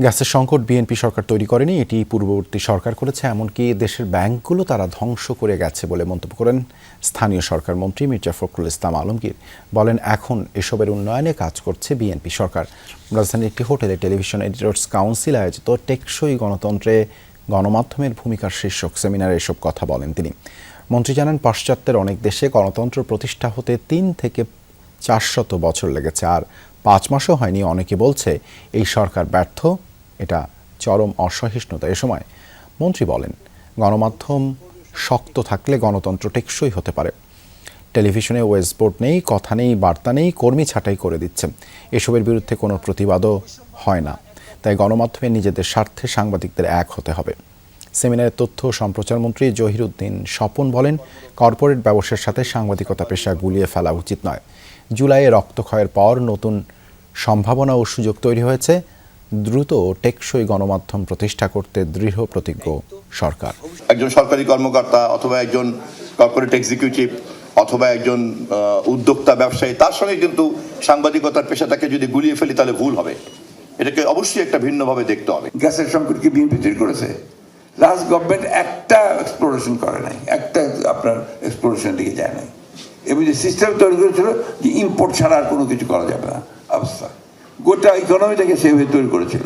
গ্যাসের সংকট বিএনপি সরকার তৈরি করেনি, এটি পূর্ববর্তী সরকার করেছে। এমনকি দেশের ব্যাংকগুলো তারা ধ্বংস করে গেছে বলে মন্তব্য করেন স্থানীয় সরকার মন্ত্রী মির্জা ফখরুল ইসলাম আলমগীর। বলেন, এখন এসবের উন্নয়নে কাজ করছে বিএনপি সরকার। রাজধানীর একটি হোটেলে টেলিভিশন এডিটর্স কাউন্সিল আয়োজিত টেকসই গণতন্ত্রে গণমাধ্যমের ভূমিকার শীর্ষক সেমিনারে এসব কথা বলেন তিনি। মন্ত্রী জানান, পাশ্চাত্যের অনেক দেশে গণতন্ত্র প্রতিষ্ঠা হতে 3 থেকে 400 বছর লেগেছে, আর 5 মাসও হয়নি। অনেকে বলছে এই সরকার ব্যর্থ, এটা চরম অসহিষ্ণুতা। এ সময় মন্ত্রী বলেন, গণমাধ্যম শক্ত থাকলে গণতন্ত্র টেকসই হতে পারে। টেলিভিশনে ওয়েজ বোর্ড নেই, কথা নেই, বার্তা নেই, কর্মী ছাঁটাই করে দিচ্ছে। এসবের বিরুদ্ধে কোনো প্রতিবাদও হয় না। তাই গণমাধ্যমে নিজেদের স্বার্থে সাংবাদিকদের এক হতে হবে। সেমিনারে তথ্য ও সম্প্রচার মন্ত্রী জহিরুদ্দিন স্বপন বলেন, কর্পোরেট ব্যবসার সাথে সাংবাদিকতা পেশা গুলিয়ে ফেলা উচিত নয়। জুলাইয়ে রক্তক্ষয়ের পর নতুন সম্ভাবনা ও সুযোগ তৈরি হয়েছে। দ্রুত টেকসই গণমাধ্যম প্রতিষ্ঠা করতে দৃঢ় প্রতিজ্ঞ সরকার। একজন সরকারি কর্মকর্তা অথবা একজন কর্পোরেট এক্সিকিউটিভ অথবা একজন উদ্যোক্তা ব্যবসায়ী, তার সঙ্গে কিন্তু সাংবাদিকতার পেশাটাকে যদি গুলিয়ে ফেলি তাহলে ভুল হবে। এটাকে অবশ্যই একটা ভিন্নভাবে দেখতে হবে। গ্যাসের সংকট কি বিএনপি তৈরি করেছে? লাস্ট গভর্নমেন্ট একটা এক্সপ্লোরেশন করে নাই, একটা আপনার এক্সপ্লোরেশনের দিকে যায় নাই। এবং যে সিস্টেম তৈরি করেছিল যে ইম্পোর্ট ছাড়া আর কোনো কিছু করা যাবে না অবস্থা, গোটা ইকোনমিটাকে সেভাবে তৈরি করেছিল।